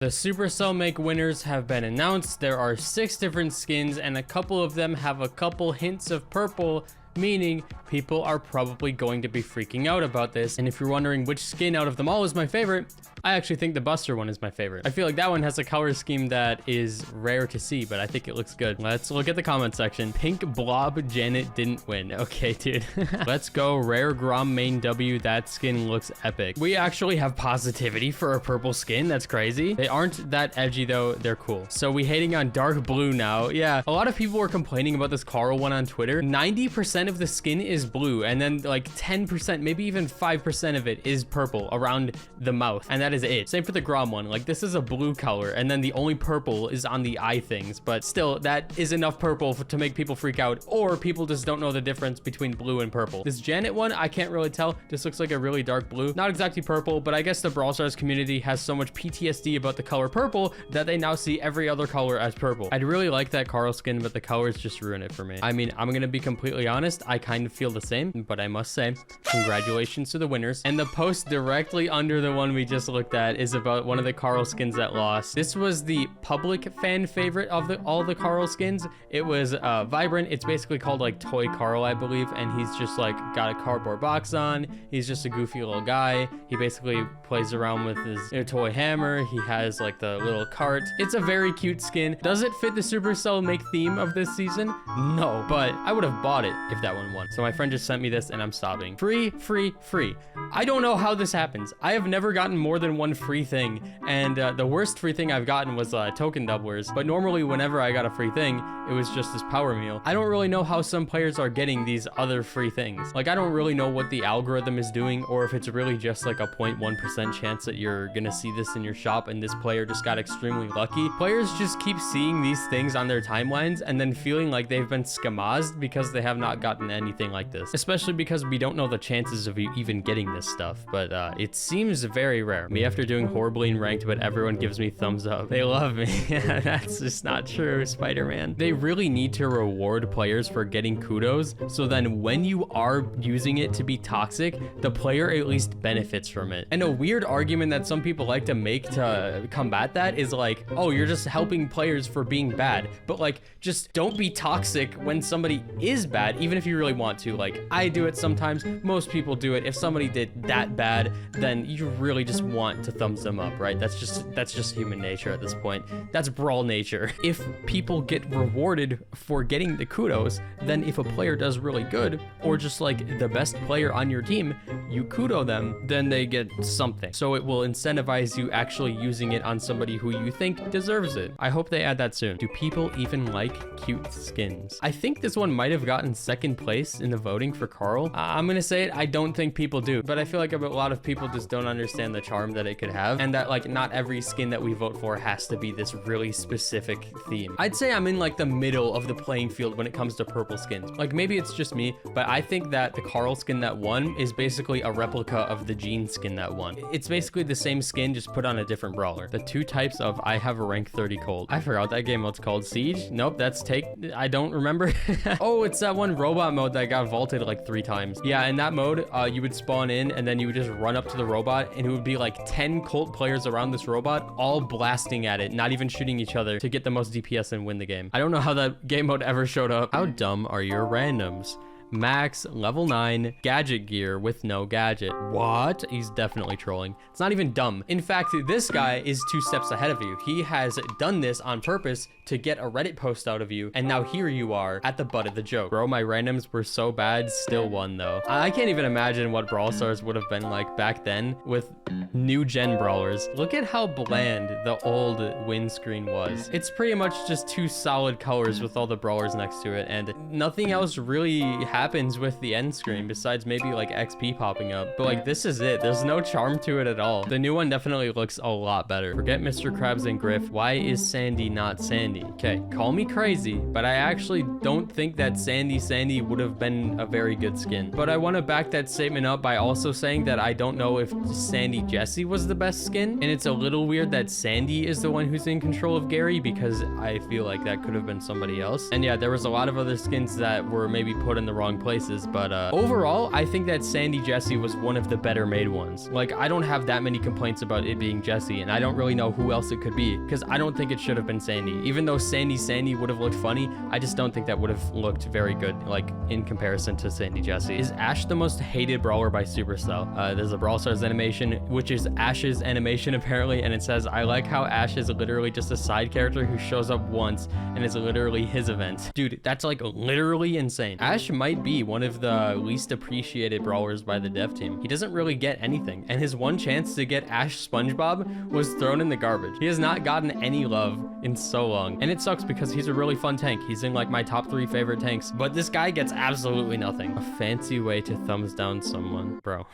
The Supercell make winners have been announced. There are 6 different skins and a couple of them have a couple hints of purple, meaning people are probably going to be freaking out about this. And if you're wondering which skin out of them all is my favorite, I actually think the Buster one is my favorite. I feel like that one has a color scheme that is rare to see, but I think it looks good. Let's look at the comment section. Pink Blob Janet didn't win. Okay, dude. Let's go. Rare Grom main W. That skin looks epic. We actually have positivity for a purple skin. That's crazy. They aren't that edgy though. They're cool. So we hating on dark blue now. Yeah, a lot of people were complaining about this Carl one on Twitter. 90% of the skin is blue, and then like 10%, maybe even 5% of it is purple around the mouth, and that is it. Same for the Grom one. Like, this is a blue color, and then the only purple is on the eye things, but still, that is enough purple to make people freak out, or people just don't know the difference between blue and purple. This Janet one, I can't really tell. This looks like a really dark blue. Not exactly purple, but I guess the Brawl Stars community has so much PTSD about the color purple that they now see every other color as purple. I'd really like that Carl skin, but the colors just ruin it for me. I mean, I'm gonna be completely honest, I kind of feel the same, but I must say, congratulations to the winners. And the post directly under the one we just looked at is about one of the Carl skins that lost. This was the public fan favorite of all the Carl skins. It was Vibrant. It's basically called like Toy Carl, I believe, and he's just like got a cardboard box on. He's just a goofy little guy. He basically plays around with his toy hammer. He has like the little cart. It's a very cute skin. Does it fit the Supercell make theme of this season? No, but I would have bought it if that one won. So my friend just sent me this and I'm sobbing. Free, free, free. I don't know how this happens. I have never gotten more than one free thing, and the worst free thing I've gotten was token doublers, but normally whenever I got a free thing, it was just this power meal. I don't really know how some players are getting these other free things. Like, I don't really know what the algorithm is doing, or if it's really just like a 0.1% chance that you're gonna see this in your shop and this player just got extremely lucky. Players just keep seeing these things on their timelines and then feeling like they've been skamazed because they have not gotten anything like this, especially because we don't know the chances of you even getting this stuff, but it seems very rare. Me after doing horribly in ranked, but everyone gives me thumbs up. They love me. That's just not true, Spider-Man. They really need to reward players for getting kudos, so then when you are using it to be toxic, the player at least benefits from it. And a weird argument that some people like to make to combat that is like, oh, you're just helping players for being bad, but like, just don't be toxic when somebody is bad, even if you really want to. Like, I do it sometimes, most people do it. If somebody did that bad, then you really just want to thumbs them up, right? That's just human nature at this point. That's Brawl nature. If people get rewarded for getting the kudos, then if a player does really good, or just like the best player on your team, you kudo them, then they get something. So it will incentivize you actually using it on somebody who you think deserves it. I hope they add that soon. Do people even like cute skins? I think this one might have gotten second place in the voting for Carl. I'm gonna say it, I don't think people do, but I feel like a lot of people just don't understand the charm that it could have, and that like not every skin that we vote for has to be this really specific theme. I'd say I'm in like the middle of the playing field when it comes to purple skins. Like, maybe it's just me, but I think that the Carl skin that won is basically a replica of the Jean skin that won. It's basically the same skin, just put on a different brawler. The 2 types of I have a rank 30 cold. I forgot that game mode's called. Siege? Nope, that's take. I don't remember. Oh, it's that one robot mode that got vaulted like 3 times. Yeah, in that mode, you would spawn in and then you would just run up to the robot and it would be like 10 Colt players around this robot, all blasting at it, not even shooting each other to get the most DPS and win the game. I don't know how that game mode ever showed up. How dumb are your randoms? Max, level 9, gadget gear with no gadget. What? He's definitely trolling. It's not even dumb. In fact, this guy is 2 steps ahead of you. He has done this on purpose to get a Reddit post out of you, and now here you are at the butt of the joke. Bro, my randoms were so bad, still won though. I can't even imagine what Brawl Stars would have been like back then with new gen brawlers. Look at how bland the old win screen was. It's pretty much just 2 solid colors with all the brawlers next to it, and nothing else really happens with the end screen besides maybe like XP popping up. But like, this is it. There's no charm to it at all. The new one definitely looks a lot better. Forget Mr. Krabs and Griff. Why is Sandy not Sandy? Okay, call me crazy, but I actually don't think that Sandy would have been a very good skin. But I want to back that statement up by also saying that I don't know if Sandy Jessie was the best skin, and it's a little weird that Sandy is the one who's in control of Gary, because I feel like that could have been somebody else. And yeah, there was a lot of other skins that were maybe put in the wrong wrong places. But overall, I think that Sandy Jessie was one of the better made ones. Like, I don't have that many complaints about it being Jessie, and I don't really know who else it could be, because I don't think it should have been Sandy. Even though Sandy would have looked funny, I just don't think that would have looked very good, like, in comparison to Sandy Jessie. Is Ash the most hated brawler by Supercell? There's a Brawl Stars animation, which is Ash's animation apparently, and it says, I like how Ash is literally just a side character who shows up once and is literally his event. Dude, that's like literally insane. Ash might be one of the least appreciated brawlers by the dev team. He doesn't really get anything, and his one chance to get Ash SpongeBob was thrown in the garbage. He has not gotten any love in so long, and it sucks because he's a really fun tank. He's in like my top 3 favorite tanks, but this guy gets absolutely nothing. A fancy way to thumbs down someone, bro.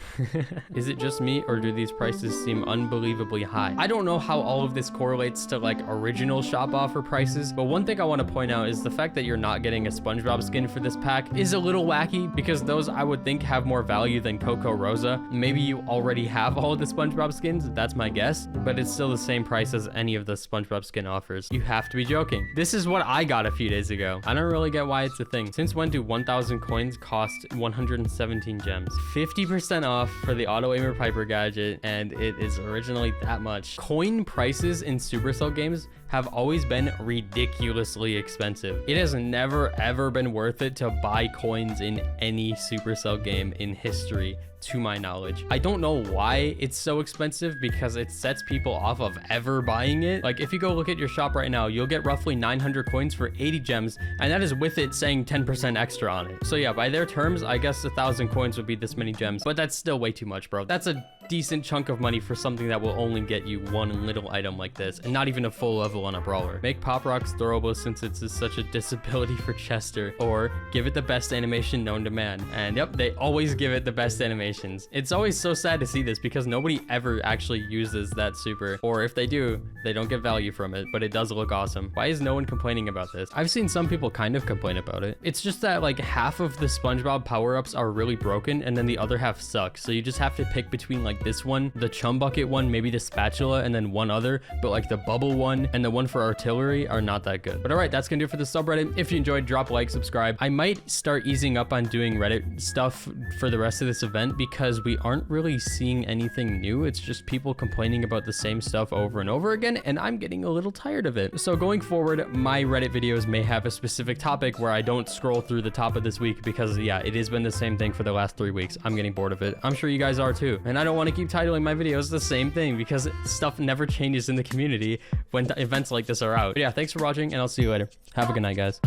Is it just me, or do these prices seem unbelievably high? I don't know how all of this correlates to like original shop offer prices, but one thing I want to point out is the fact that you're not getting a SpongeBob skin for this pack is a little wacky, because those I would think have more value than Coco Rosa. Maybe you already have all of the SpongeBob skins, that's my guess, but it's still the same price as any of the SpongeBob skin offers. You have to be joking. This is what I got a few days ago. I don't really get why it's a thing. Since when do 1,000 coins cost 117 gems? 50% off for the Auto Aimer Piper gadget, and it is originally that much. Coin prices in Supercell games have always been ridiculously expensive. It has never ever been worth it to buy coins in any Supercell game in history, to my knowledge. I don't know why it's so expensive, because it sets people off of ever buying it. Like, if you go look at your shop right now, you'll get roughly 900 coins for 80 gems, and that is with it saying 10% extra on it. So yeah, by their terms, I guess 1,000 coins would be this many gems, but that's still way too much, bro. That's a decent chunk of money for something that will only get you one little item like this, and not even a full level on a brawler. Make Pop Rocks throwable since it's such a disability for Chester, or give it the best animation known to man. And yep, they always give it the best animations. It's always so sad to see this, because nobody ever actually uses that super, or if they do, they don't get value from it, but it does look awesome. Why is no one complaining about this? I've seen some people kind of complain about it. It's just that like half of the SpongeBob power-ups are really broken, and then the other half suck. So you just have to pick between like this one, the chum bucket one, maybe the spatula, and then one other, but like the bubble one and the one for artillery are not that good. But all right, that's gonna do it for the subreddit. If you enjoyed, drop a like, subscribe. I might start easing up on doing Reddit stuff for the rest of this event, because we aren't really seeing anything new. It's just people complaining about the same stuff over and over again, and I'm getting a little tired of it. So going forward, my Reddit videos may have a specific topic where I don't scroll through the top of this week, because yeah, it has been the same thing for the last 3 weeks. I'm getting bored of it. I'm sure you guys are too. And I don't want to keep titling my videos the same thing, because stuff never changes in the community when events like this are out. But yeah, thanks for watching, and I'll see you later. Have a good night, guys.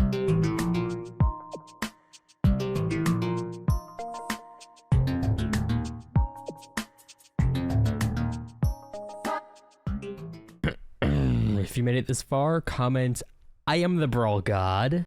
If you made it this far, comment, I am the Brawl God.